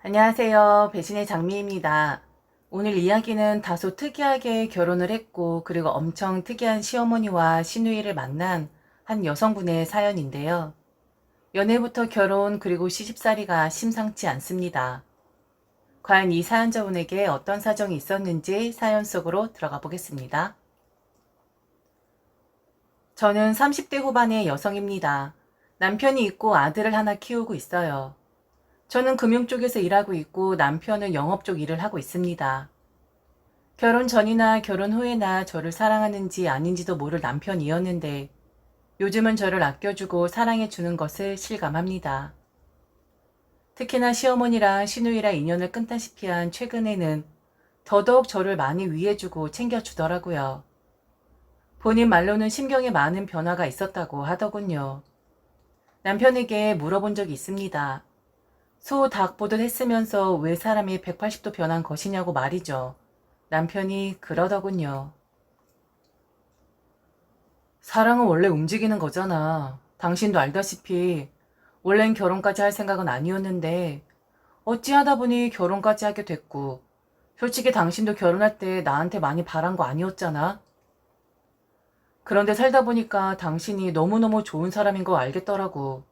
안녕하세요. 배신의 장미입니다. 오늘 이야기는 다소 특이하게 결혼을 했고 그리고 엄청 특이한 시어머니와 시누이를 만난 한 여성분의 사연인데요. 연애부터 결혼 그리고 시집살이가 심상치 않습니다. 과연 이 사연자분에게 어떤 사정이 있었는지 사연 속으로 들어가 보겠습니다. 저는 30대 후반의 여성입니다. 남편이 있고 아들을 하나 키우고 있어요. 저는 금융 쪽에서 일하고 있고 남편은 영업 쪽 일을 하고 있습니다. 결혼 전이나 결혼 후에나 저를 사랑하는지 아닌지도 모를 남편이었는데 요즘은 저를 아껴주고 사랑해주는 것을 실감합니다. 특히나 시어머니랑 시누이랑 인연을 끊다시피 한 최근에는 더더욱 저를 많이 위해주고 챙겨주더라고요. 본인 말로는 심경에 많은 변화가 있었다고 하더군요. 남편에게 물어본 적이 있습니다. 소, 닭 보듯 했으면서 왜 사람이 180도 변한 것이냐고 말이죠. 남편이 그러더군요. 사랑은 원래 움직이는 거잖아. 당신도 알다시피 원래는 결혼까지 할 생각은 아니었는데 어찌하다 보니 결혼까지 하게 됐고 솔직히 당신도 결혼할 때 나한테 많이 바란 거 아니었잖아. 그런데 살다 보니까 당신이 너무너무 좋은 사람인 거 알겠더라고.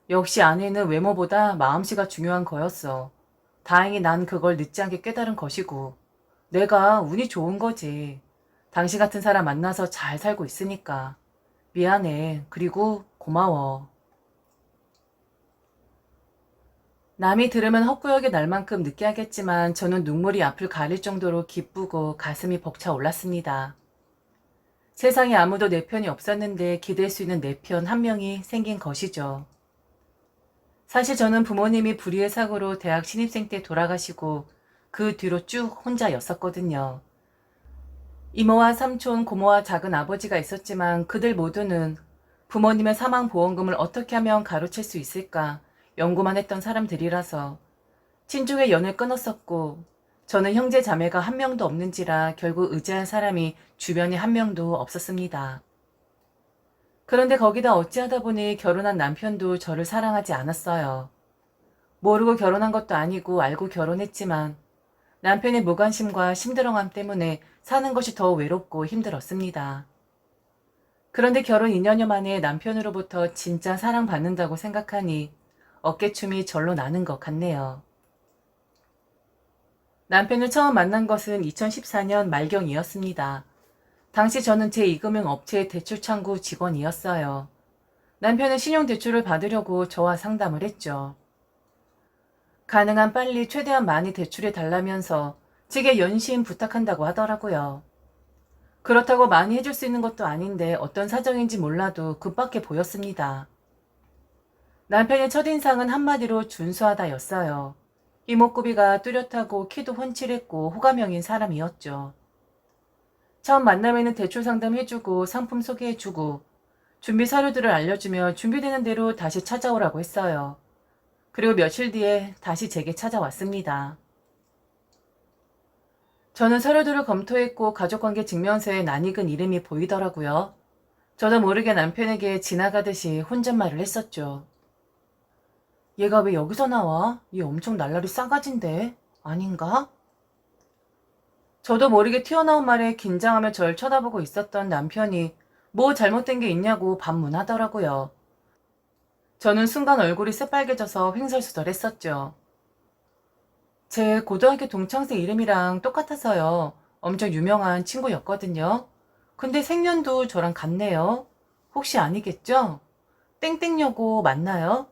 역시 아내는 외모보다 마음씨가 중요한 거였어. 다행히 난 그걸 늦지 않게 깨달은 것이고 내가 운이 좋은 거지. 당신 같은 사람 만나서 잘 살고 있으니까. 미안해. 그리고 고마워. 남이 들으면 헛구역이 날 만큼 느끼하겠지만 저는 눈물이 앞을 가릴 정도로 기쁘고 가슴이 벅차 올랐습니다. 세상에 아무도 내 편이 없었는데 기댈 수 있는 내 편 한 명이 생긴 것이죠. 사실 저는 부모님이 불의의 사고로 대학 신입생 때 돌아가시고 그 뒤로 쭉 혼자였었거든요. 이모와 삼촌, 고모와 작은 아버지가 있었지만 그들 모두는 부모님의 사망보험금을 어떻게 하면 가로챌 수 있을까 연구만 했던 사람들이라서 친족의 연을 끊었었고 저는 형제 자매가 한 명도 없는지라 결국 의지할 사람이 주변에 한 명도 없었습니다. 그런데 거기다 어찌하다 보니 결혼한 남편도 저를 사랑하지 않았어요. 모르고 결혼한 것도 아니고 알고 결혼했지만 남편의 무관심과 심드렁함 때문에 사는 것이 더 외롭고 힘들었습니다. 그런데 결혼 2년여 만에 남편으로부터 진짜 사랑받는다고 생각하니 어깨춤이 절로 나는 것 같네요. 남편을 처음 만난 것은 2014년 말경이었습니다. 당시 저는 제2금융 업체의 대출창구 직원이었어요. 남편은 신용대출을 받으려고 저와 상담을 했죠. 가능한 빨리 최대한 많이 대출해 달라면서 제게 연신 부탁한다고 하더라고요. 그렇다고 많이 해줄 수 있는 것도 아닌데 어떤 사정인지 몰라도 급박해 보였습니다. 남편의 첫인상은 한마디로 준수하다였어요. 이목구비가 뚜렷하고 키도 훤칠했고 호감형인 사람이었죠. 처음 만남에는 대출 상담해주고 상품 소개해주고 준비 서류들을 알려주며 준비되는 대로 다시 찾아오라고 했어요. 그리고 며칠 뒤에 다시 제게 찾아왔습니다. 저는 서류들을 검토했고 가족관계 증명서에 낯익은 이름이 보이더라고요. 저도 모르게 남편에게 지나가듯이 혼잣말을 했었죠. 얘가 왜 여기서 나와? 얘 엄청 날라리 싸가진데? 아닌가? 저도 모르게 튀어나온 말에 긴장하며 절 쳐다보고 있었던 남편이 뭐 잘못된 게 있냐고 반문하더라고요. 저는 순간 얼굴이 새빨개져서 횡설수설했었죠. 제 고등학교 동창생 이름이랑 똑같아서요. 엄청 유명한 친구였거든요. 근데 생년도 저랑 같네요. 혹시 아니겠죠? 땡땡여고 맞나요?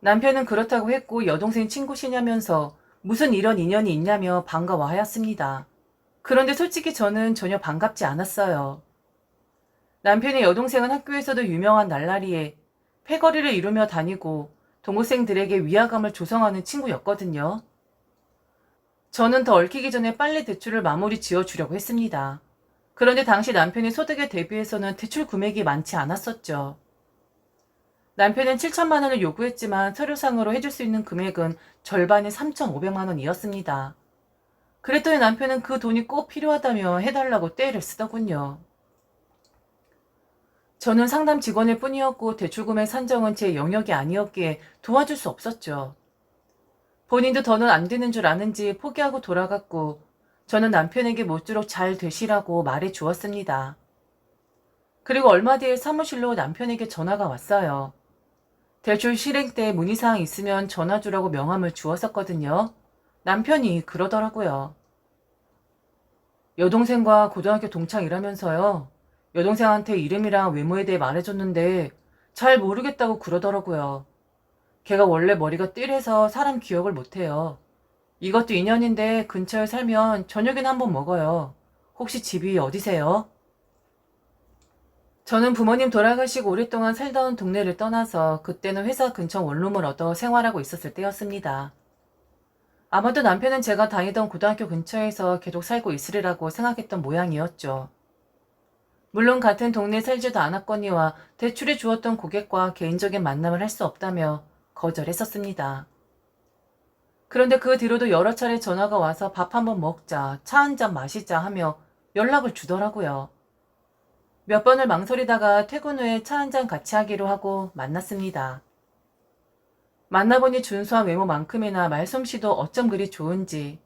남편은 그렇다고 했고 여동생 친구시냐면서 무슨 이런 인연이 있냐며 반가워하였습니다. 그런데 솔직히 저는 전혀 반갑지 않았어요. 남편의 여동생은 학교에서도 유명한 날라리에 패거리를 이루며 다니고 동생들에게 위화감을 조성하는 친구였거든요. 저는 더 얽히기 전에 빨리 대출을 마무리 지어주려고 했습니다. 그런데 당시 남편의 소득에 대비해서는 대출 금액이 많지 않았었죠. 남편은 7천만 원을 요구했지만 서류상으로 해줄 수 있는 금액은 절반의 3,500만 원이었습니다. 그랬더니 남편은 그 돈이 꼭 필요하다며 해달라고 떼를 쓰더군요. 저는 상담 직원일 뿐이었고 대출금액 산정은 제 영역이 아니었기에 도와줄 수 없었죠. 본인도 더는 안 되는 줄 아는지 포기하고 돌아갔고 저는 남편에게 모쪼록 잘 되시라고 말해 주었습니다. 그리고 얼마 뒤에 사무실로 남편에게 전화가 왔어요. 대출 실행 때 문의사항 있으면 전화 주라고 명함을 주었었거든요. 남편이 그러더라고요. 여동생과 고등학교 동창이라면서요. 여동생한테 이름이랑 외모에 대해 말해줬는데 잘 모르겠다고 그러더라고요. 걔가 원래 머리가 띨해서 사람 기억을 못해요. 이것도 인연인데 근처에 살면 저녁이나 한번 먹어요. 혹시 집이 어디세요? 저는 부모님 돌아가시고 오랫동안 살던 동네를 떠나서 그때는 회사 근처 원룸을 얻어 생활하고 있었을 때였습니다. 아마도 남편은 제가 다니던 고등학교 근처에서 계속 살고 있으리라고 생각했던 모양이었죠. 물론 같은 동네에 살지도 않았거니와 대출해 주었던 고객과 개인적인 만남을 할 수 없다며 거절했었습니다. 그런데 그 뒤로도 여러 차례 전화가 와서 밥 한번 먹자, 차 한잔 마시자 하며 연락을 주더라고요. 몇 번을 망설이다가 퇴근 후에 차 한잔 같이 하기로 하고 만났습니다. 만나보니 준수한 외모만큼이나 말솜씨도 어쩜 그리 좋은지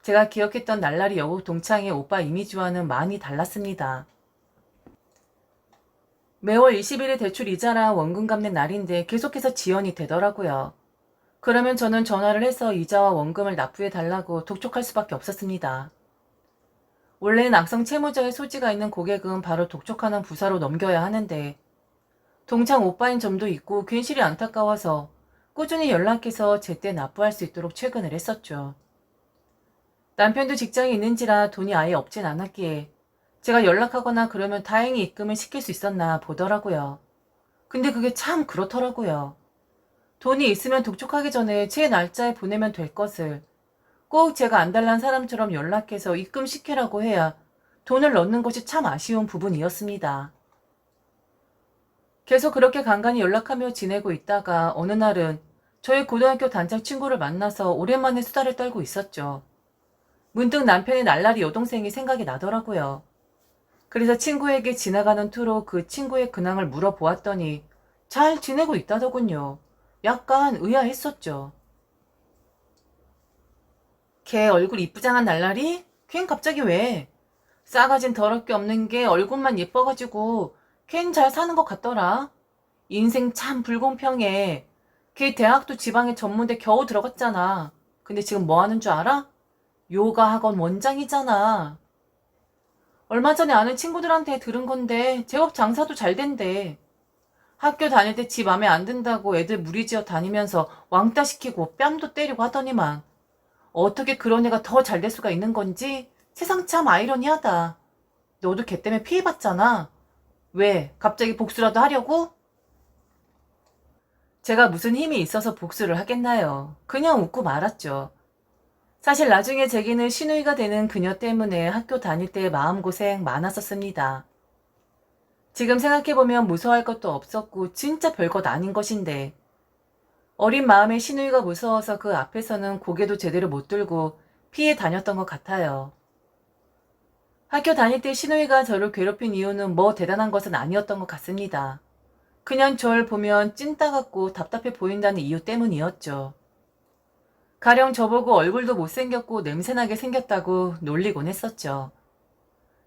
제가 기억했던 날라리 여고 동창의 오빠 이미지와는 많이 달랐습니다. 매월 20일에 대출 이자랑 원금 갚는 날인데 계속해서 지연이 되더라고요. 그러면 저는 전화를 해서 이자와 원금을 납부해달라고 독촉할 수밖에 없었습니다. 원래는 악성 채무자의 소지가 있는 고객은 바로 독촉하는 부사로 넘겨야 하는데 동창 오빠인 점도 있고 괜시리 안타까워서 꾸준히 연락해서 제때 납부할 수 있도록 최근을 했었죠. 남편도 직장이 있는지라 돈이 아예 없진 않았기에 제가 연락하거나 그러면 다행히 입금을 시킬 수 있었나 보더라고요. 근데 그게 참 그렇더라고요. 돈이 있으면 독촉하기 전에 제 날짜에 보내면 될 것을 꼭 제가 안달난 사람처럼 연락해서 입금시키라고 해야 돈을 넣는 것이 참 아쉬운 부분이었습니다. 계속 그렇게 간간히 연락하며 지내고 있다가 어느 날은 저희 고등학교 단짝 친구를 만나서 오랜만에 수다를 떨고 있었죠. 문득 남편의 날라리 여동생이 생각이 나더라고요. 그래서 친구에게 지나가는 투로 그 친구의 근황을 물어보았더니 잘 지내고 있다더군요. 약간 의아했었죠. 걔 얼굴 이쁘장한 날라리? 걘 갑자기 왜? 싸가진 더럽게 없는 게 얼굴만 예뻐가지고 걘 잘 사는 것 같더라. 인생 참 불공평해. 걔 대학도 지방의 전문대 겨우 들어갔잖아. 근데 지금 뭐 하는 줄 알아? 요가 학원 원장이잖아. 얼마 전에 아는 친구들한테 들은 건데 제법 장사도 잘 된대. 학교 다닐 때 집 맘에 안 든다고 애들 무리지어 다니면서 왕따 시키고 뺨도 때리고 하더니만 어떻게 그런 애가 더 잘 될 수가 있는 건지 세상 참 아이러니하다. 너도 걔 때문에 피해봤잖아. 왜? 갑자기 복수라도 하려고? 제가 무슨 힘이 있어서 복수를 하겠나요? 그냥 웃고 말았죠. 사실 나중에 제게는 시누이가 되는 그녀 때문에 학교 다닐 때 마음고생 많았었습니다. 지금 생각해보면 무서워할 것도 없었고 진짜 별것 아닌 것인데 어린 마음에 시누이가 무서워서 그 앞에서는 고개도 제대로 못 들고 피해 다녔던 것 같아요. 학교 다닐 때 시누이가 저를 괴롭힌 이유는 뭐 대단한 것은 아니었던 것 같습니다. 그냥 절 보면 찐따 같고 답답해 보인다는 이유 때문이었죠. 가령 저보고 얼굴도 못생겼고 냄새나게 생겼다고 놀리곤 했었죠.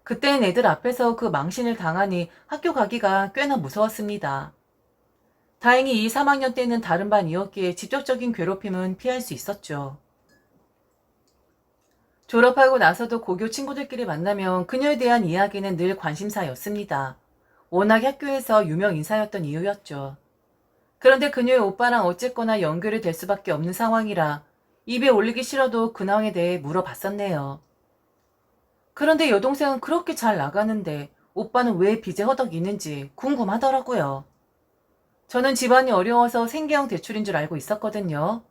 그때는 애들 앞에서 그 망신을 당하니 학교 가기가 꽤나 무서웠습니다. 다행히 2, 3학년 때는 다른 반이었기에 직접적인 괴롭힘은 피할 수 있었죠. 졸업하고 나서도 고교 친구들끼리 만나면 그녀에 대한 이야기는 늘 관심사였습니다. 워낙 학교에서 유명 인사였던 이유였죠. 그런데 그녀의 오빠랑 어쨌거나 연결이 될 수밖에 없는 상황이라 입에 올리기 싫어도 근황에 대해 물어봤었네요. 그런데 여동생은 그렇게 잘 나가는데 오빠는 왜 빚에 허덕이는지 궁금하더라고요. 저는 집안이 어려워서 생계형 대출인 줄 알고 있었거든요.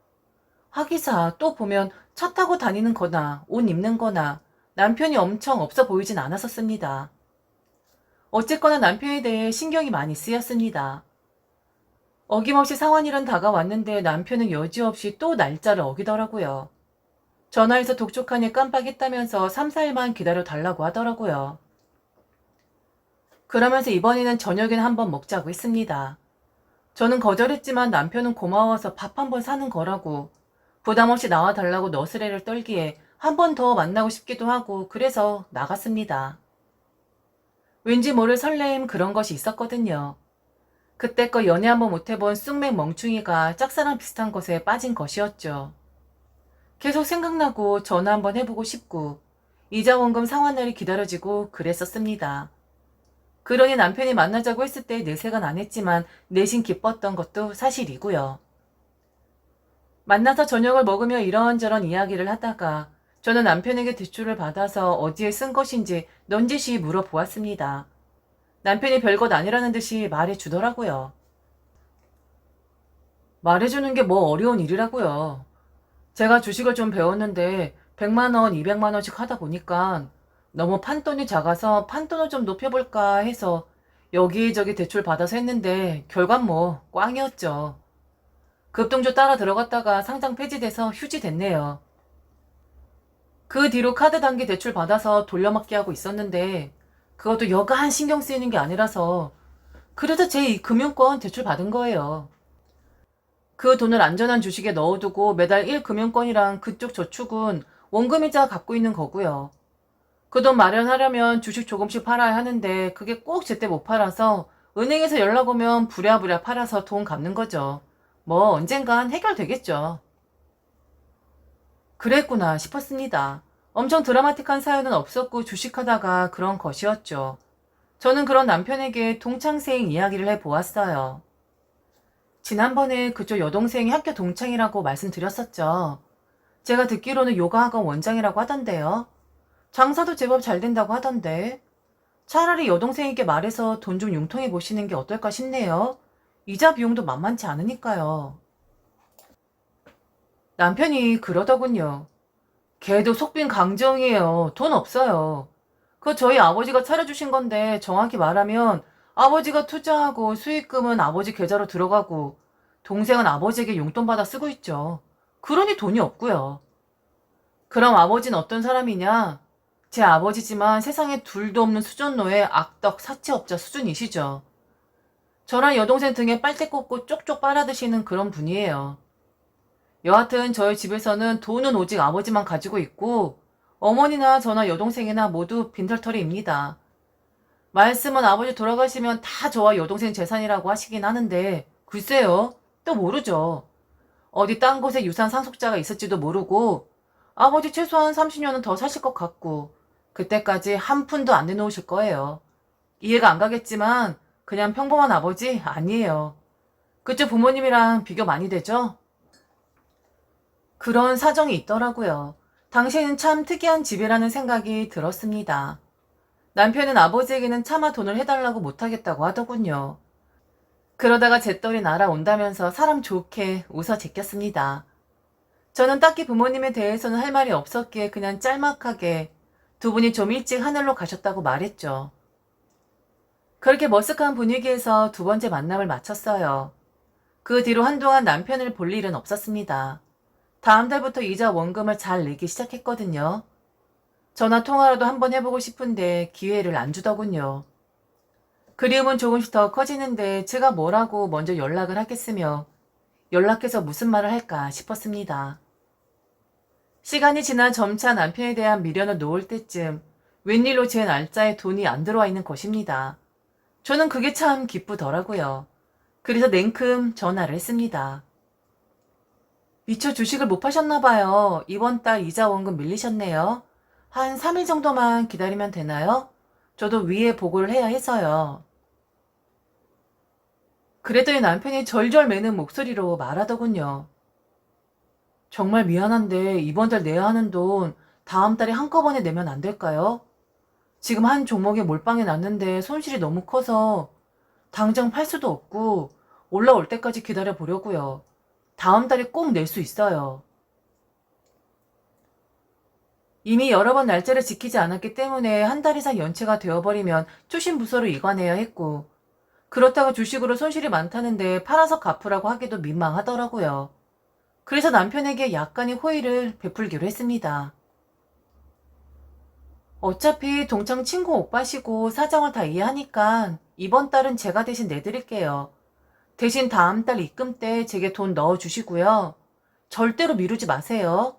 하기사 또 보면 차 타고 다니는 거나 옷 입는 거나 남편이 엄청 없어 보이진 않았었습니다. 어쨌거나 남편에 대해 신경이 많이 쓰였습니다. 어김없이 상환일은 다가왔는데 남편은 여지없이 또 날짜를 어기더라고요. 전화해서 독촉하니 깜빡했다면서 3, 4일만 기다려달라고 하더라고요. 그러면서 이번에는 저녁에는 한번 먹자고 했습니다. 저는 거절했지만 남편은 고마워서 밥 한번 사는 거라고 부담 없이 나와달라고 너스레를 떨기에 한 번 더 만나고 싶기도 하고 그래서 나갔습니다. 왠지 모를 설레임 그런 것이 있었거든요. 그때껏 연애 한번 못해본 쑥맥 멍충이가 짝사랑 비슷한 것에 빠진 것이었죠. 계속 생각나고 전화 한번 해보고 싶고 이자 원금 상환날이 기다려지고 그랬었습니다. 그러니 남편이 만나자고 했을 때 내색은 안 했지만 내심 기뻤던 것도 사실이고요. 만나서 저녁을 먹으며 이런저런 이야기를 하다가 저는 남편에게 대출을 받아서 어디에 쓴 것인지 넌지시 물어보았습니다. 남편이 별것 아니라는 듯이 말해주더라고요. 말해주는 게 뭐 어려운 일이라고요. 제가 주식을 좀 배웠는데 100만 원, 200만 원씩 하다 보니까 너무 판돈이 작아서 판돈을 좀 높여볼까 해서 여기저기 대출 받아서 했는데 결과는 뭐 꽝이었죠. 급등주 따라 들어갔다가 상장 폐지돼서 휴지 됐네요. 그 뒤로 카드 단기 대출 받아서 돌려막기 하고 있었는데 그것도 여간 신경 쓰이는 게 아니라서 그래서 제 금융권 대출 받은 거예요. 그 돈을 안전한 주식에 넣어두고 매달 1금융권이랑 그쪽 저축은 원금이자 갖고 있는 거고요. 그 돈 마련하려면 주식 조금씩 팔아야 하는데 그게 꼭 제때 못 팔아서 은행에서 연락 오면 부랴부랴 팔아서 돈 갚는 거죠. 뭐 언젠간 해결되겠죠. 그랬구나 싶었습니다. 엄청 드라마틱한 사연은 없었고 주식하다가 그런 것이었죠. 저는 그런 남편에게 동창생 이야기를 해보았어요. 지난번에 그쪽 여동생이 학교 동창이라고 말씀드렸었죠. 제가 듣기로는 요가학원 원장이라고 하던데요. 장사도 제법 잘 된다고 하던데. 차라리 여동생에게 말해서 돈 좀 융통해 보시는 게 어떨까 싶네요. 이자 비용도 만만치 않으니까요. 남편이 그러더군요. 걔도 속빈 강정이에요. 돈 없어요. 그거 저희 아버지가 차려주신 건데 정확히 말하면 아버지가 투자하고 수익금은 아버지 계좌로 들어가고 동생은 아버지에게 용돈 받아 쓰고 있죠. 그러니 돈이 없고요. 그럼 아버지는 어떤 사람이냐? 제 아버지지만 세상에 둘도 없는 수전노의 악덕 사채업자 수준이시죠. 저랑 여동생 등에 빨대 꽂고 쪽쪽 빨아드시는 그런 분이에요. 여하튼 저희 집에서는 돈은 오직 아버지만 가지고 있고 어머니나 저나 여동생이나 모두 빈털터리입니다. 말씀은 아버지 돌아가시면 다 저와 여동생 재산이라고 하시긴 하는데 글쎄요. 또 모르죠. 어디 딴 곳에 유산 상속자가 있을지도 모르고 아버지 최소한 30년은 더 사실 것 같고 그때까지 한 푼도 안 내놓으실 거예요. 이해가 안 가겠지만 그냥 평범한 아버지 아니에요. 그쪽 부모님이랑 비교 많이 되죠? 그런 사정이 있더라고요. 당신은 참 특이한 집이라는 생각이 들었습니다. 남편은 아버지에게는 차마 돈을 해달라고 못하겠다고 하더군요. 그러다가 재떨이 날아온다면서 사람 좋게 웃어 제꼈습니다. 저는 딱히 부모님에 대해서는 할 말이 없었기에 그냥 짤막하게 두 분이 좀 일찍 하늘로 가셨다고 말했죠. 그렇게 머쓱한 분위기에서 두 번째 만남을 마쳤어요. 그 뒤로 한동안 남편을 볼 일은 없었습니다. 다음 달부터 이자 원금을 잘 내기 시작했거든요. 전화 통화라도 한번 해보고 싶은데 기회를 안 주더군요. 그리움은 조금씩 더 커지는데 제가 뭐라고 먼저 연락을 하겠으며 연락해서 무슨 말을 할까 싶었습니다. 시간이 지나 점차 남편에 대한 미련을 놓을 때쯤 웬일로 제 날짜에 돈이 안 들어와 있는 것입니다. 저는 그게 참 기쁘더라고요. 그래서 냉큼 전화를 했습니다. 미처 주식을 못 파셨나봐요. 이번 달 이자 원금 밀리셨네요. 한 3일 정도만 기다리면 되나요? 저도 위에 보고를 해야 해서요. 그랬더니 남편이 절절 매는 목소리로 말하더군요. 정말 미안한데 이번 달 내야 하는 돈 다음 달에 한꺼번에 내면 안 될까요? 지금 한 종목에 몰빵해 놨는데 손실이 너무 커서 당장 팔 수도 없고 올라올 때까지 기다려 보려고요. 다음 달에 꼭 낼 수 있어요. 이미 여러 번 날짜를 지키지 않았기 때문에 한 달 이상 연체가 되어버리면 추신부서로 이관해야 했고 그렇다고 주식으로 손실이 많다는데 팔아서 갚으라고 하기도 민망하더라고요. 그래서 남편에게 약간의 호의를 베풀기로 했습니다. 어차피 동창 친구 오빠시고 사정을 다 이해하니까 이번 달은 제가 대신 내드릴게요. 대신 다음 달 입금 때 제게 돈 넣어주시고요. 절대로 미루지 마세요.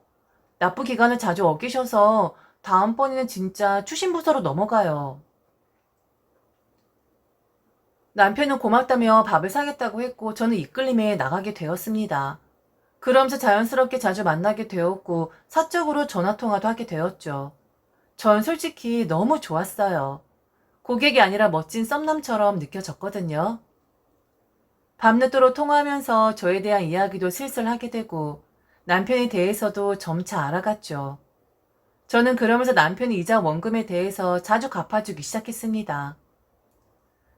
납부 기간을 자주 어기셔서 다음번에는 진짜 추신부서로 넘어가요. 남편은 고맙다며 밥을 사겠다고 했고 저는 이끌림에 나가게 되었습니다. 그러면서 자연스럽게 자주 만나게 되었고 사적으로 전화통화도 하게 되었죠. 전 솔직히 너무 좋았어요. 고객이 아니라 멋진 썸남처럼 느껴졌거든요. 밤늦도록 통화하면서 저에 대한 이야기도 슬슬 하게 되고 남편에 대해서도 점차 알아갔죠. 저는 그러면서 남편이 이자 원금에 대해서 자주 갚아주기 시작했습니다.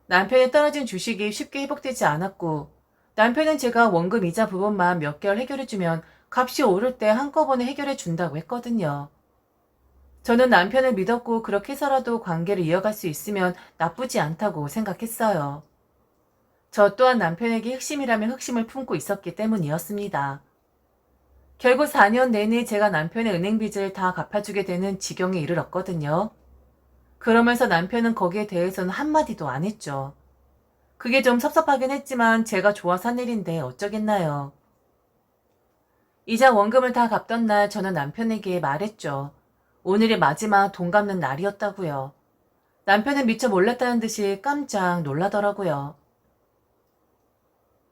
남편이 떨어진 주식이 쉽게 회복되지 않았고 남편은 제가 원금 이자 부분만 몇 개월 해결해주면 값이 오를 때 한꺼번에 해결해준다고 했거든요. 저는 남편을 믿었고 그렇게 해서라도 관계를 이어갈 수 있으면 나쁘지 않다고 생각했어요. 저 또한 남편에게 흑심이라면 흑심을 품고 있었기 때문이었습니다. 결국 4년 내내 제가 남편의 은행 빚을 다 갚아주게 되는 지경에 이르렀거든요. 그러면서 남편은 거기에 대해서는 한마디도 안 했죠. 그게 좀 섭섭하긴 했지만 제가 좋아서 한 일인데 어쩌겠나요. 이자 원금을 다 갚던 날 저는 남편에게 말했죠. 오늘이 마지막 돈 갚는 날이었다고요. 남편은 미처 몰랐다는 듯이 깜짝 놀라더라고요.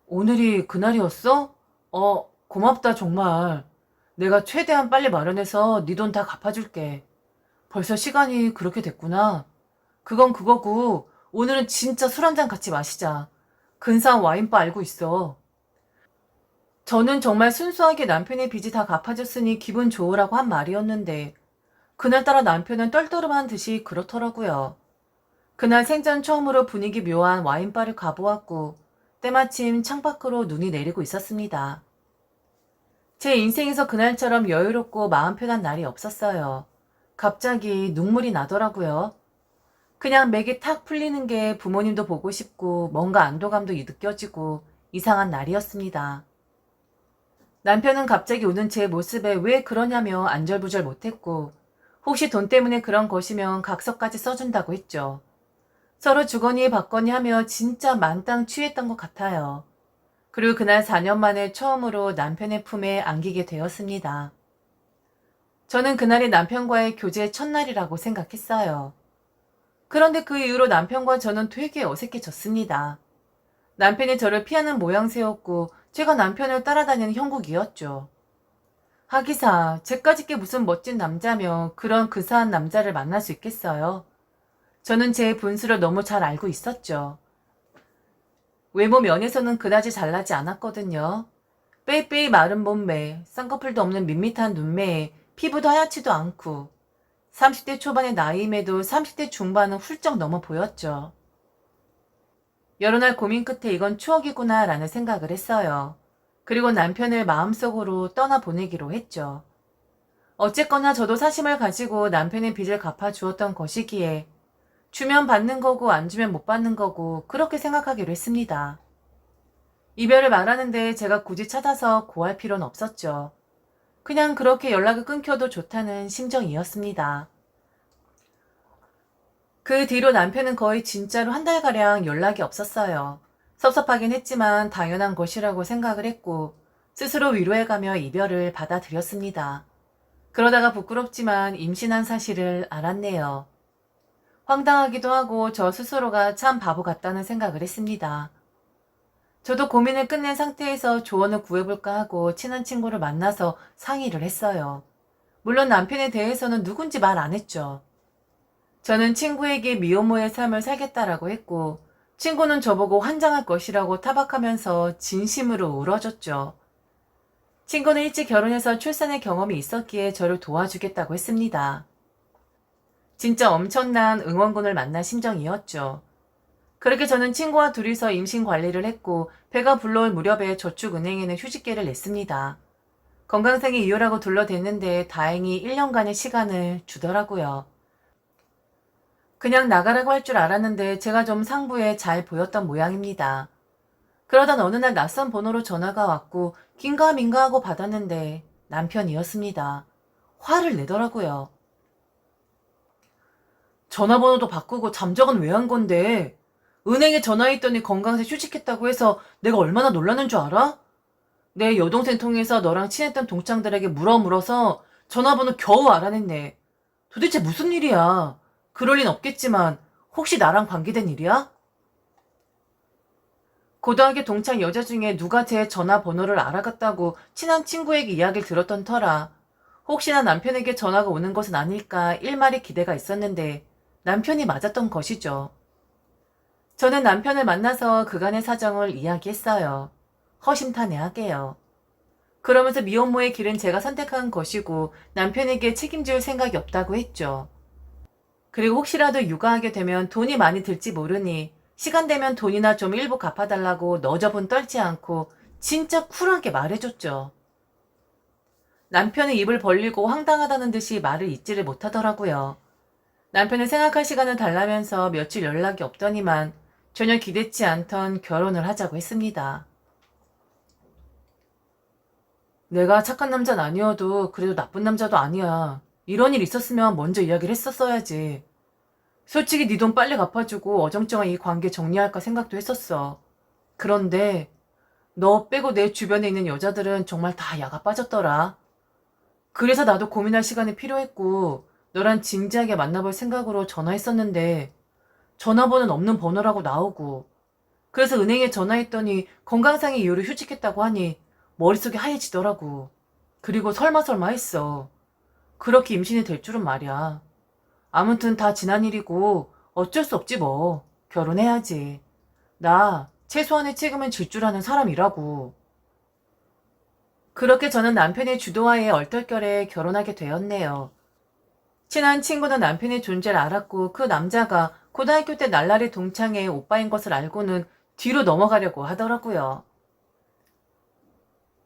오늘이 그날이었어? 고맙다 정말. 내가 최대한 빨리 마련해서 네 돈 다 갚아줄게. 벌써 시간이 그렇게 됐구나. 그건 그거고 오늘은 진짜 술 한잔 같이 마시자. 근사한 와인바 알고 있어. 저는 정말 순수하게 남편의 빚이 다 갚아졌으니 기분 좋으라고 한 말이었는데 그날따라 남편은 떨떠름한 듯이 그렇더라고요. 그날 생전 처음으로 분위기 묘한 와인바를 가보았고 때마침 창밖으로 눈이 내리고 있었습니다. 제 인생에서 그날처럼 여유롭고 마음 편한 날이 없었어요. 갑자기 눈물이 나더라고요. 그냥 맥이 탁 풀리는 게 부모님도 보고 싶고 뭔가 안도감도 느껴지고 이상한 날이었습니다. 남편은 갑자기 우는 제 모습에 왜 그러냐며 안절부절 못했고 혹시 돈 때문에 그런 것이면 각서까지 써준다고 했죠. 서로 주거니 받거니 하며 진짜 만땅 취했던 것 같아요. 그리고 그날 4년 만에 처음으로 남편의 품에 안기게 되었습니다. 저는 그날이 남편과의 교제 첫날이라고 생각했어요. 그런데 그 이후로 남편과 저는 되게 어색해졌습니다. 남편이 저를 피하는 모양새였고 제가 남편을 따라다니는 형국이었죠. 하기사, 쟤까짓 게 무슨 멋진 남자며 그런 근사한 남자를 만날 수 있겠어요. 저는 제 분수를 너무 잘 알고 있었죠. 외모 면에서는 그다지 잘나지 않았거든요. 빼빼이 마른 몸매, 쌍꺼풀도 없는 밋밋한 눈매에 피부도 하얗지도 않고 30대 초반의 나이임에도 30대 중반은 훌쩍 넘어 보였죠. 여러 날 고민 끝에 이건 추억이구나 라는 생각을 했어요. 그리고 남편을 마음속으로 떠나보내기로 했죠. 어쨌거나 저도 사심을 가지고 남편의 빚을 갚아주었던 것이기에 주면 받는 거고 안 주면 못 받는 거고 그렇게 생각하기로 했습니다. 이별을 말하는데 제가 굳이 찾아서 고할 필요는 없었죠. 그냥 그렇게 연락을 끊겨도 좋다는 심정이었습니다. 그 뒤로 남편은 거의 진짜로 한 달가량 연락이 없었어요. 섭섭하긴 했지만 당연한 것이라고 생각을 했고 스스로 위로해가며 이별을 받아들였습니다. 그러다가 부끄럽지만 임신한 사실을 알았네요. 황당하기도 하고 저 스스로가 참 바보 같다는 생각을 했습니다. 저도 고민을 끝낸 상태에서 조언을 구해볼까 하고 친한 친구를 만나서 상의를 했어요. 물론 남편에 대해서는 누군지 말 안 했죠. 저는 친구에게 미혼모의 삶을 살겠다라고 했고 친구는 저보고 환장할 것이라고 타박하면서 진심으로 울어줬죠. 친구는 일찍 결혼해서 출산의 경험이 있었기에 저를 도와주겠다고 했습니다. 진짜 엄청난 응원군을 만난 심정이었죠. 그렇게 저는 친구와 둘이서 임신 관리를 했고 배가 불러올 무렵에 저축은행에는 휴직계를 냈습니다. 건강상의 이유라고 둘러댔는데 다행히 1년간의 시간을 주더라고요. 그냥 나가라고 할 줄 알았는데 제가 좀 상부에 잘 보였던 모양입니다. 그러던 어느 날 낯선 번호로 전화가 왔고 긴가민가 하고 받았는데 남편이었습니다. 화를 내더라고요. 전화번호도 바꾸고 잠적은 왜 한 건데? 은행에 전화했더니 건강세 휴직했다고 해서 내가 얼마나 놀라는 줄 알아? 내 여동생 통해서 너랑 친했던 동창들에게 물어서 전화번호 겨우 알아냈네. 도대체 무슨 일이야? 그럴 린 없겠지만 혹시 나랑 관계된 일이야? 고등학교 동창 여자 중에 누가 제 전화번호를 알아갔다고 친한 친구에게 이야기를 들었던 터라 혹시나 남편에게 전화가 오는 것은 아닐까 일말의 기대가 있었는데 남편이 맞았던 것이죠. 저는 남편을 만나서 그간의 사정을 이야기했어요. 허심탄회하게요. 그러면서 미혼모의 길은 제가 선택한 것이고 남편에게 책임질 생각이 없다고 했죠. 그리고 혹시라도 육아하게 되면 돈이 많이 들지 모르니 시간 되면 돈이나 좀 일부 갚아달라고 너저분 떨지 않고 진짜 쿨하게 말해줬죠. 남편은 입을 벌리고 황당하다는 듯이 말을 잇지를 못하더라고요. 남편은 생각할 시간을 달라면서 며칠 연락이 없더니만 전혀 기대치 않던 결혼을 하자고 했습니다. 내가 착한 남자는 아니어도 그래도 나쁜 남자도 아니야. 이런 일 있었으면 먼저 이야기를 했었어야지. 솔직히 네 돈 빨리 갚아주고 어정쩡한 이 관계 정리할까 생각도 했었어. 그런데 너 빼고 내 주변에 있는 여자들은 정말 다 야가 빠졌더라. 그래서 나도 고민할 시간이 필요했고 너랑 진지하게 만나볼 생각으로 전화했었는데 전화번호는 없는 번호라고 나오고 그래서 은행에 전화했더니 건강상의 이유로 휴직했다고 하니 머릿속이 하얘지더라고. 그리고 설마 했어. 그렇게 임신이 될 줄은 말이야. 아무튼 다 지난 일이고 어쩔 수 없지 뭐. 결혼해야지. 나 최소한의 책임은 질 줄 아는 사람이라고. 그렇게 저는 남편의 주도하에 얼떨결에 결혼하게 되었네요. 친한 친구는 남편의 존재를 알았고 그 남자가 고등학교 때 날라리 동창의 오빠인 것을 알고는 뒤로 넘어가려고 하더라고요.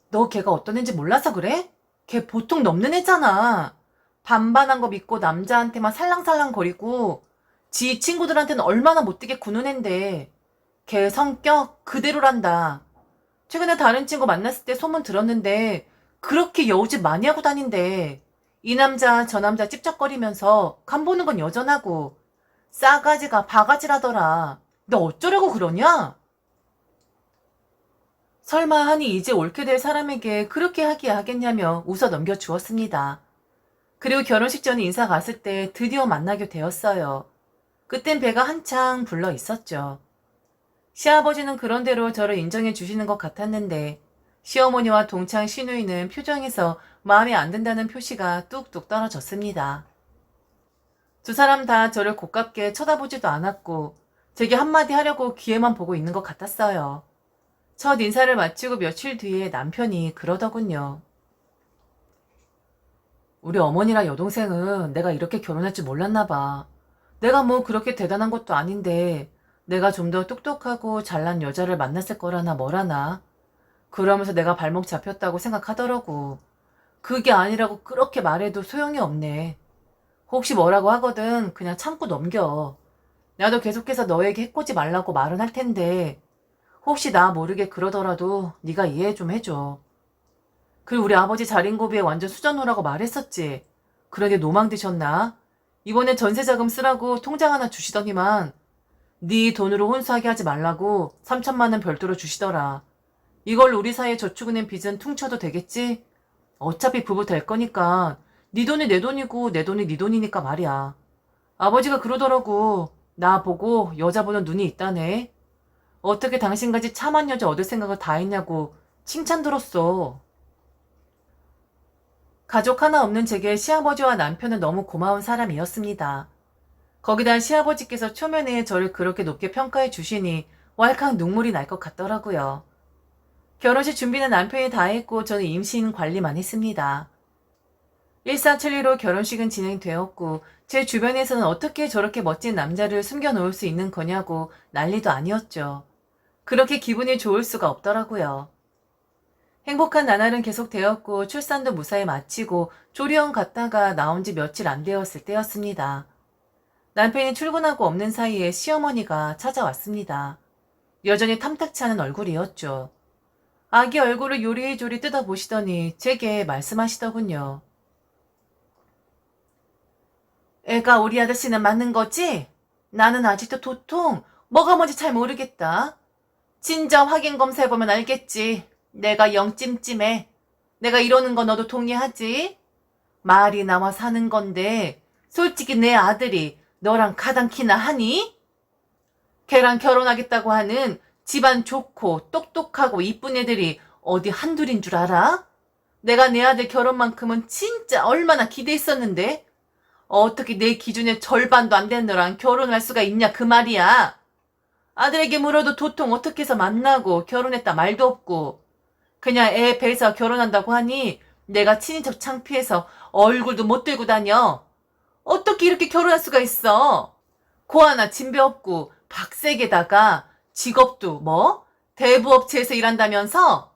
너 걔가 어떤 애인지 몰라서 그래? 걔 보통 넘는 애잖아. 반반한 거 믿고 남자한테만 살랑살랑 거리고 지 친구들한테는 얼마나 못되게 구는 앤데 걔 성격 그대로란다. 최근에 다른 친구 만났을 때 소문 들었는데 그렇게 여우짓 많이 하고 다닌대. 이 남자 저 남자 찝쩍거리면서 간 보는 건 여전하고 싸가지가 바가지라더라. 너 어쩌려고 그러냐? 설마 하니 이제 옳게 될 사람에게 그렇게 하기야 하겠냐며 웃어 넘겨주었습니다. 그리고 결혼식 전에 인사 갔을 때 드디어 만나게 되었어요. 그땐 배가 한창 불러 있었죠. 시아버지는 그런대로 저를 인정해 주시는 것 같았는데 시어머니와 동창 시누이는 표정에서 마음에 안 든다는 표시가 뚝뚝 떨어졌습니다. 두 사람 다 저를 고깝게 쳐다보지도 않았고 제게 한마디 하려고 귀에만 보고 있는 것 같았어요. 첫 인사를 마치고 며칠 뒤에 남편이 그러더군요. 우리 어머니랑 여동생은 내가 이렇게 결혼할 줄 몰랐나 봐. 내가 뭐 그렇게 대단한 것도 아닌데 내가 좀 더 똑똑하고 잘난 여자를 만났을 거라나 뭐라나. 그러면서 내가 발목 잡혔다고 생각하더라고. 그게 아니라고 그렇게 말해도 소용이 없네. 혹시 뭐라고 하거든 그냥 참고 넘겨. 나도 계속해서 너에게 해코지 말라고 말은 할 텐데 혹시 나 모르게 그러더라도 네가 이해 좀 해줘. 그리고 우리 아버지 자린고비에 완전 수저노라고 말했었지. 그런데 노망 드셨나? 이번에 전세자금 쓰라고 통장 하나 주시더니만 네 돈으로 혼수하게 하지 말라고 3천만 원 별도로 주시더라. 이걸로 우리 사이에 저축은행 빚은 퉁쳐도 되겠지? 어차피 부부 될 거니까 네 돈이 내 돈이고 내 돈이 네 돈이니까 말이야. 아버지가 그러더라고. 나 보고 여자 보는 눈이 있다네. 어떻게 당신같이 참한 여자 얻을 생각을 다 했냐고 칭찬 들었어. 가족 하나 없는 제게 시아버지와 남편은 너무 고마운 사람이었습니다. 거기다 시아버지께서 초면에 저를 그렇게 높게 평가해 주시니 왈칵 눈물이 날 것 같더라고요. 결혼식 준비는 남편이 다 했고 저는 임신 관리만 했습니다. 일사천리로 결혼식은 진행되었고 제 주변에서는 어떻게 저렇게 멋진 남자를 숨겨놓을 수 있는 거냐고 난리도 아니었죠. 그렇게 기분이 좋을 수가 없더라고요. 행복한 나날은 계속되었고 출산도 무사히 마치고 조리원 갔다가 나온 지 며칠 안 되었을 때였습니다. 남편이 출근하고 없는 사이에 시어머니가 찾아왔습니다. 여전히 탐탁치 않은 얼굴이었죠. 아기 얼굴을 요리조리 뜯어보시더니 제게 말씀하시더군요. 애가 우리 아저씨는 맞는 거지? 나는 아직도 도통 뭐가 뭔지 잘 모르겠다. 진짜 확인 검사해보면 알겠지. 내가 영 찜찜해. 내가 이러는 거 너도 동의하지? 말이 나와 사는 건데 솔직히 내 아들이 너랑 가당키나 하니? 걔랑 결혼하겠다고 하는 집안 좋고 똑똑하고 이쁜 애들이 어디 한둘인 줄 알아? 내가 내 아들 결혼만큼은 진짜 얼마나 기대했었는데 어떻게 내 기준의 절반도 안 되는 너랑 결혼할 수가 있냐 그 말이야. 아들에게 물어도 도통 어떻게 해서 만나고 결혼했다 말도 없고 그냥 애 배서 결혼한다고 하니 내가 친인척 창피해서 얼굴도 못 들고 다녀. 어떻게 이렇게 결혼할 수가 있어? 고 하나 진배 없고 박색에다가 직업도 뭐? 대부업체에서 일한다면서?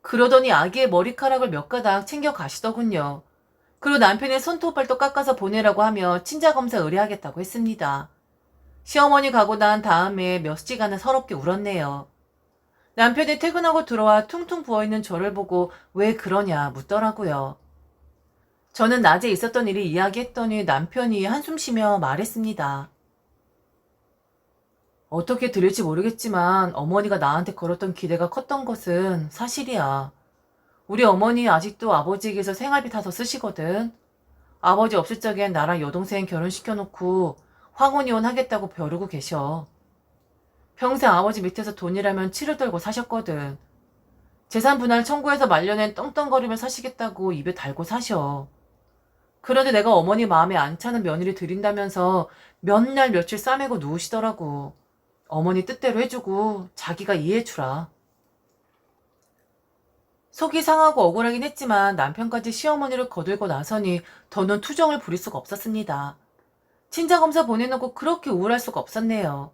그러더니 아기의 머리카락을 몇 가닥 챙겨 가시더군요. 그리고 남편이 손톱발톱 깎아서 보내라고 하며 친자검사 의뢰하겠다고 했습니다. 시어머니 가고 난 다음에 몇 시간을 서럽게 울었네요. 남편이 퇴근하고 들어와 퉁퉁 부어있는 저를 보고 왜 그러냐 묻더라고요. 저는 낮에 있었던 일을 이야기했더니 남편이 한숨 쉬며 말했습니다. 어떻게 들릴지 모르겠지만 어머니가 나한테 걸었던 기대가 컸던 것은 사실이야. 우리 어머니 아직도 아버지에게서 생활비 타서 쓰시거든. 아버지 없을 적엔 나랑 여동생 결혼시켜놓고 황혼이혼 하겠다고 벼르고 계셔. 평생 아버지 밑에서 돈이라면 치를 떨고 사셨거든. 재산 분할 청구해서 말년엔 떵떵거리며 사시겠다고 입에 달고 사셔. 그런데 내가 어머니 마음에 안 차는 며느리 드린다면서 몇 날 며칠 싸매고 누우시더라고. 어머니 뜻대로 해주고 자기가 이해해주라. 속이 상하고 억울하긴 했지만 남편까지 시어머니를 거들고 나서니 더는 투정을 부릴 수가 없었습니다. 친자검사 보내놓고 그렇게 우울할 수가 없었네요.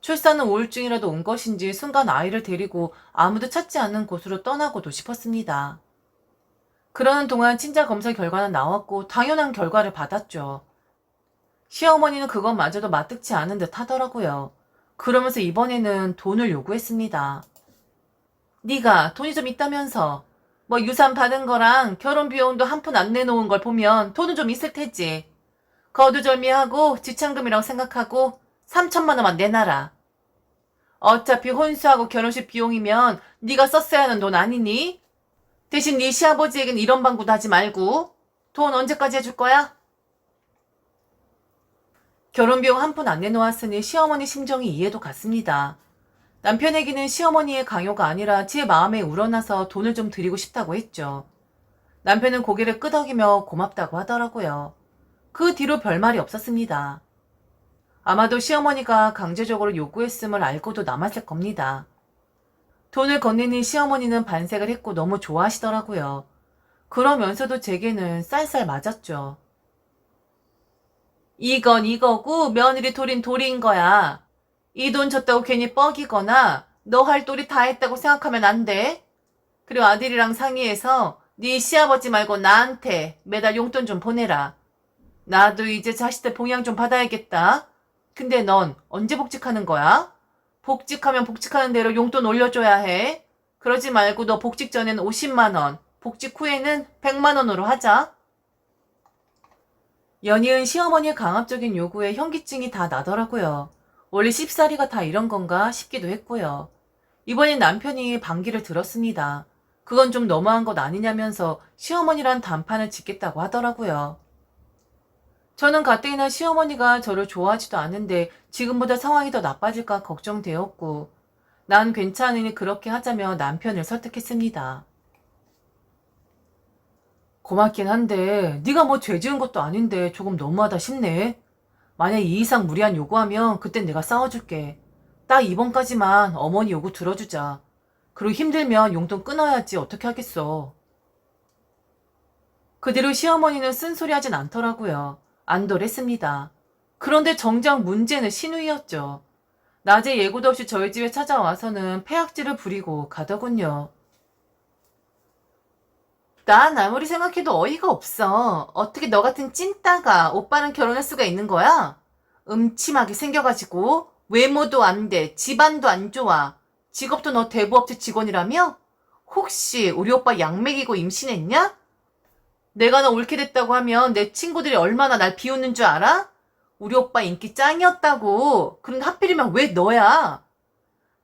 출산은 우울증이라도 온 것인지 순간 아이를 데리고 아무도 찾지 않는 곳으로 떠나고도 싶었습니다. 그러는 동안 친자검사 결과는 나왔고 당연한 결과를 받았죠. 시어머니는 그것마저도 마뜩지 않은 듯 하더라고요. 그러면서 이번에는 돈을 요구했습니다. 네가 돈이 좀 있다면서 뭐 유산 받은 거랑 결혼 비용도 한 푼 안 내놓은 걸 보면 돈은 좀 있을 테지. 거두절미하고 지참금이라고 생각하고 3천만 원만 내놔라. 어차피 혼수하고 결혼식 비용이면 네가 썼어야 하는 돈 아니니? 대신 네 시아버지에겐 이런 방구도 하지 말고 돈 언제까지 해줄 거야? 결혼 비용 한 푼 안 내놓았으니 시어머니 심정이 이해도 갔습니다. 남편에게는 시어머니의 강요가 아니라 제 마음에 우러나서 돈을 좀 드리고 싶다고 했죠. 남편은 고개를 끄덕이며 고맙다고 하더라고요. 그 뒤로 별말이 없었습니다. 아마도 시어머니가 강제적으로 요구했음을 알고도 남았을 겁니다. 돈을 건네니 시어머니는 반색을 했고 너무 좋아하시더라고요. 그러면서도 제게는 쌀쌀 맞았죠. 이건 이거고 며느리 돌인 돌인 거야. 이 돈 줬다고 괜히 뻐기거나 너 할 도리 다 했다고 생각하면 안 돼. 그리고 아들이랑 상의해서 네 시아버지 말고 나한테 매달 용돈 좀 보내라. 나도 이제 자식들 봉양 좀 받아야겠다. 근데 넌 언제 복직하는 거야? 복직하면 복직하는 대로 용돈 올려줘야 해. 그러지 말고 너 복직 전엔 50만 원, 복직 후에는 100만 원으로 하자. 연이은 시어머니의 강압적인 요구에 현기증이 다 나더라고요. 원래 씹사리가 다 이런 건가 싶기도 했고요. 이번엔 남편이 반기를 들었습니다. 그건 좀 너무한 것 아니냐면서 시어머니랑 단판을 짓겠다고 하더라고요. 저는 가뜩이나 시어머니가 저를 좋아하지도 않는데 지금보다 상황이 더 나빠질까 걱정되었고 난 괜찮으니 그렇게 하자며 남편을 설득했습니다. 고맙긴 한데 네가 뭐 죄 지은 것도 아닌데 조금 너무하다 싶네. 만약 이 이상 무리한 요구하면 그땐 내가 싸워줄게. 딱 이번까지만 어머니 요구 들어주자. 그리고 힘들면 용돈 끊어야지 어떻게 하겠어. 그 뒤로 시어머니는 쓴소리 하진 않더라고요. 안돌했습니다. 그런데 정작 문제는 신우이였죠. 낮에 예고도 없이 저희 집에 찾아와서는 패악질을 부리고 가더군요. 난 아무리 생각해도 어이가 없어. 어떻게 너 같은 찐따가 오빠랑 결혼할 수가 있는 거야? 음침하게 생겨가지고 외모도 안 돼, 집안도 안 좋아. 직업도 너 대부업체 직원이라며? 혹시 우리 오빠 약 먹이고 임신했냐? 내가 너 옳게 됐다고 하면 내 친구들이 얼마나 날 비웃는 줄 알아? 우리 오빠 인기 짱이었다고. 그런데 하필이면 왜 너야?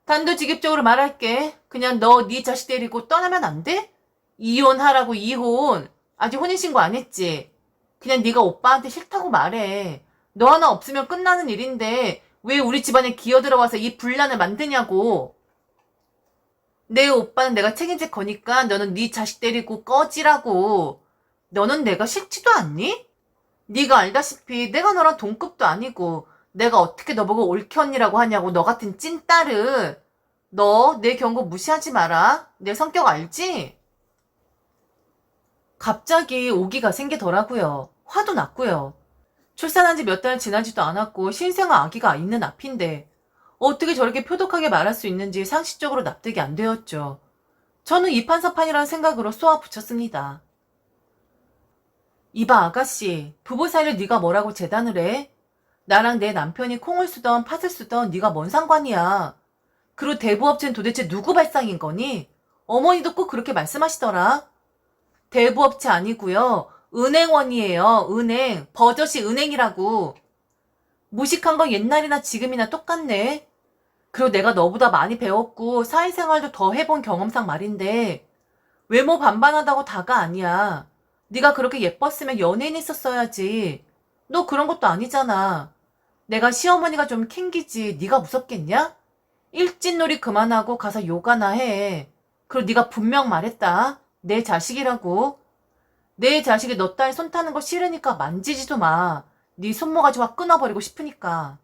단도직입적으로 말할게. 그냥 너 네 자식 데리고 떠나면 안 돼? 이혼하라고 이혼. 아직 혼인신고 안 했지? 그냥 네가 오빠한테 싫다고 말해. 너 하나 없으면 끝나는 일인데 왜 우리 집안에 기어들어와서 이 분란을 만드냐고. 내 오빠는 내가 책임질 거니까 너는 네 자식 데리고 꺼지라고. 너는 내가 싫지도 않니? 네가 알다시피 내가 너랑 동급도 아니고 내가 어떻게 너보고 옳게 언니라고 하냐고 너 같은 찐따를. 너 내 경고 무시하지 마라. 내 성격 알지? 갑자기 오기가 생기더라고요. 화도 났고요. 출산한 지 몇 달 지나지도 않았고 신생아 아기가 있는 앞인데 어떻게 저렇게 표독하게 말할 수 있는지 상식적으로 납득이 안 되었죠. 저는 이판사판이라는 생각으로 쏘아 붙였습니다. 이봐 아가씨, 부부 사이를 네가 뭐라고 재단을 해? 나랑 내 남편이 콩을 쓰던 팥을 쓰던 네가 뭔 상관이야. 그리고 대부업체는 도대체 누구 발상인 거니? 어머니도 꼭 그렇게 말씀하시더라. 대부업체 아니고요. 은행원이에요. 은행. 버젓이 은행이라고. 무식한 건 옛날이나 지금이나 똑같네. 그리고 내가 너보다 많이 배웠고 사회생활도 더 해본 경험상 말인데 외모 반반하다고 다가 아니야. 네가 그렇게 예뻤으면 연예인 있었어야지. 너 그런 것도 아니잖아. 내가 시어머니가 좀 캥기지 네가 무섭겠냐? 일진놀이 그만하고 가서 요가나 해. 그리고 네가 분명 말했다. 내 자식이라고. 내 자식이 너 딸 손 타는 거 싫으니까 만지지도 마. 네 손모가지 확 끊어버리고 싶으니까.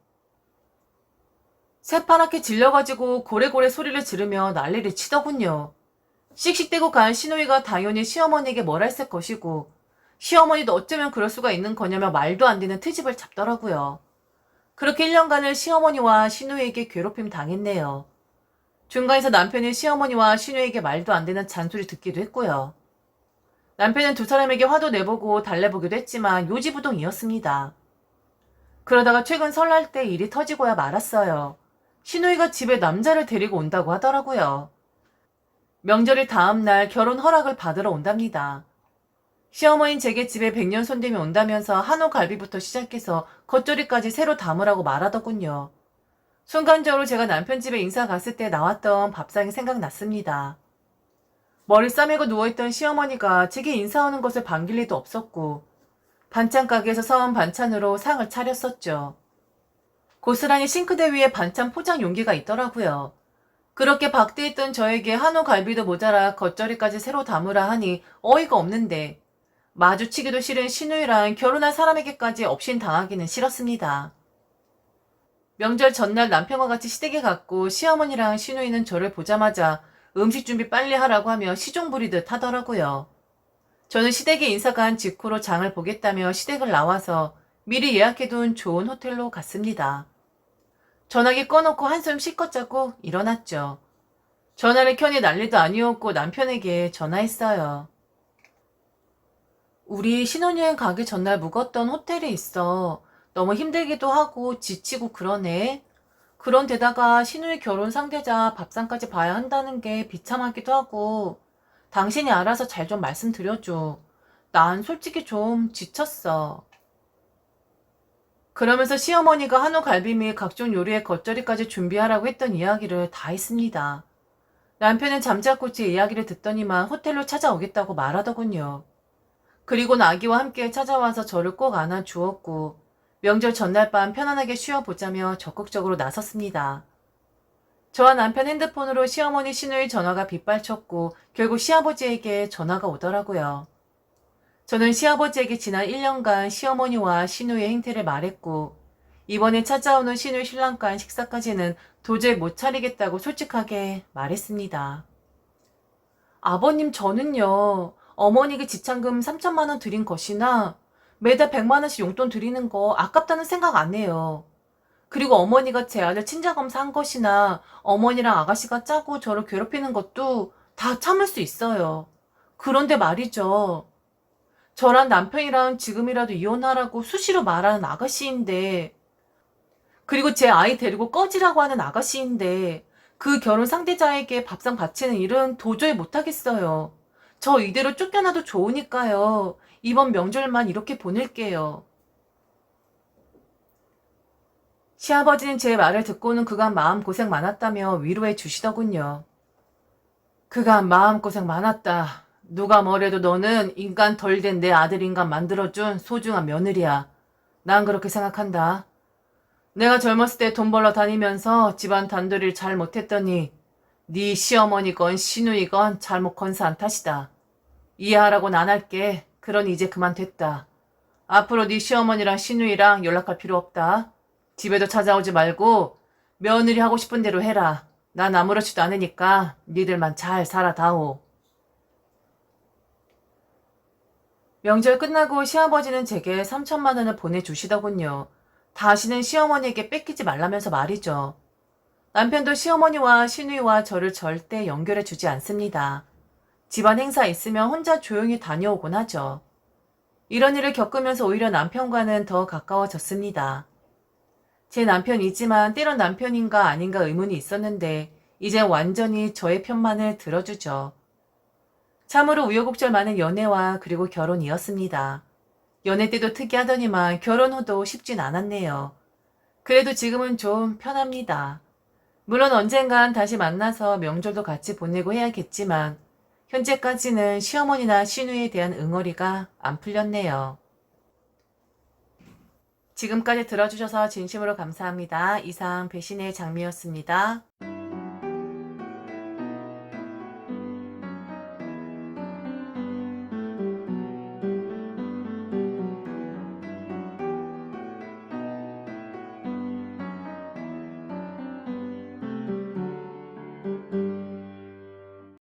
새파랗게 질려가지고 고래고래 소리를 지르며 난리를 치더군요. 씩씩대고 간 시누이가 당연히 시어머니에게 뭘 했을 것이고 시어머니도 어쩌면 그럴 수가 있는 거냐며 말도 안 되는 트집을 잡더라고요. 그렇게 1년간을 시어머니와 시누이에게 괴롭힘 당했네요. 중간에서 남편이 시어머니와 시누이에게 말도 안 되는 잔소리 듣기도 했고요. 남편은 두 사람에게 화도 내보고 달래보기도 했지만 요지부동이었습니다. 그러다가 최근 설날 때 일이 터지고야 말았어요. 시누이가 집에 남자를 데리고 온다고 하더라고요. 명절일 다음날 결혼 허락을 받으러 온답니다. 시어머니는 제게 집에 100년 손님이 온다면서 한우 갈비부터 시작해서 겉절이까지 새로 담으라고 말하더군요. 순간적으로 제가 남편 집에 인사 갔을 때 나왔던 밥상이 생각났습니다. 머리 싸매고 누워있던 시어머니가 제게 인사 오는 것을 반길 리도 없었고 반찬 가게에서 사온 반찬으로 상을 차렸었죠. 고스란히 싱크대 위에 반찬 포장 용기가 있더라고요. 그렇게 박대했던 저에게 한우 갈비도 모자라 겉절이까지 새로 담으라 하니 어이가 없는데 마주치기도 싫은 시누이랑 결혼할 사람에게까지 업신당하기는 싫었습니다. 명절 전날 남편과 같이 시댁에 갔고 시어머니랑 시누이는 저를 보자마자 음식 준비 빨리 하라고 하며 시종 부리듯 하더라고요. 저는 시댁에 인사 간 직후로 장을 보겠다며 시댁을 나와서 미리 예약해둔 좋은 호텔로 갔습니다. 전화기 꺼놓고 한숨 실컷 자고 일어났죠. 전화를 켜니 난리도 아니었고 남편에게 전화했어요. 우리 신혼여행 가기 전날 묵었던 호텔에 있어. 너무 힘들기도 하고 지치고 그러네. 그런데다가 시누이 결혼 상대자 밥상까지 봐야 한다는 게 비참하기도 하고 당신이 알아서 잘 좀 말씀드려줘. 난 솔직히 좀 지쳤어. 그러면서 시어머니가 한우 갈비 및 각종 요리의 겉절이까지 준비하라고 했던 이야기를 다 했습니다. 남편은 잠자코 제 이야기를 듣더니만 호텔로 찾아오겠다고 말하더군요. 그리고 아기와 함께 찾아와서 저를 꼭 안아주었고 명절 전날 밤 편안하게 쉬어보자며 적극적으로 나섰습니다. 저와 남편 핸드폰으로 시어머니 시누이 전화가 빗발쳤고 결국 시아버지에게 전화가 오더라고요. 저는 시아버지에게 지난 1년간 시어머니와 시누이의 행태를 말했고 이번에 찾아오는 시누이 신랑간 식사까지는 도저히 못 차리겠다고 솔직하게 말했습니다. 아버님 저는요. 어머니에게 지참금 3천만 원 드린 것이나 매달 100만 원씩 용돈 드리는 거 아깝다는 생각 안 해요. 그리고 어머니가 제 아들 친자검사 한 것이나 어머니랑 아가씨가 짜고 저를 괴롭히는 것도 다 참을 수 있어요. 그런데 말이죠. 저랑 남편이랑 지금이라도 이혼하라고 수시로 말하는 아가씨인데 그리고 제 아이 데리고 꺼지라고 하는 아가씨인데 그 결혼 상대자에게 밥상 바치는 일은 도저히 못하겠어요. 저 이대로 쫓겨나도 좋으니까요. 이번 명절만 이렇게 보낼게요. 시아버지는 제 말을 듣고는 그간 마음고생 많았다며 위로해 주시더군요. 그간 마음고생 많았다. 누가 뭐래도 너는 인간 덜 된 내 아들 인간 만들어준 소중한 며느리야. 난 그렇게 생각한다. 내가 젊었을 때 돈 벌러 다니면서 집안 단돌이를 잘 못했더니 네 시어머니건 시누이건 잘못 건사한 탓이다. 이해하라고는 안 할게. 그러니 이제 그만 됐다. 앞으로 네 시어머니랑 시누이랑 연락할 필요 없다. 집에도 찾아오지 말고 며느리 하고 싶은 대로 해라. 난 아무렇지도 않으니까 니들만 잘 살아다오. 명절 끝나고 시아버지는 제게 3천만 원을 보내주시더군요. 다시는 시어머니에게 뺏기지 말라면서 말이죠. 남편도 시어머니와 시누이와 저를 절대 연결해 주지 않습니다. 집안 행사 있으면 혼자 조용히 다녀오곤 하죠. 이런 일을 겪으면서 오히려 남편과는 더 가까워졌습니다. 제 남편이지만 때론 남편인가 아닌가 의문이 있었는데 이젠 완전히 저의 편만을 들어주죠. 참으로 우여곡절 많은 연애와 그리고 결혼이었습니다. 연애 때도 특이하더니만 결혼 후도 쉽진 않았네요. 그래도 지금은 좀 편합니다. 물론 언젠간 다시 만나서 명절도 같이 보내고 해야겠지만 현재까지는 시어머니나 시누이에 대한 응어리가 안 풀렸네요. 지금까지 들어주셔서 진심으로 감사합니다. 이상 배신의 장미였습니다.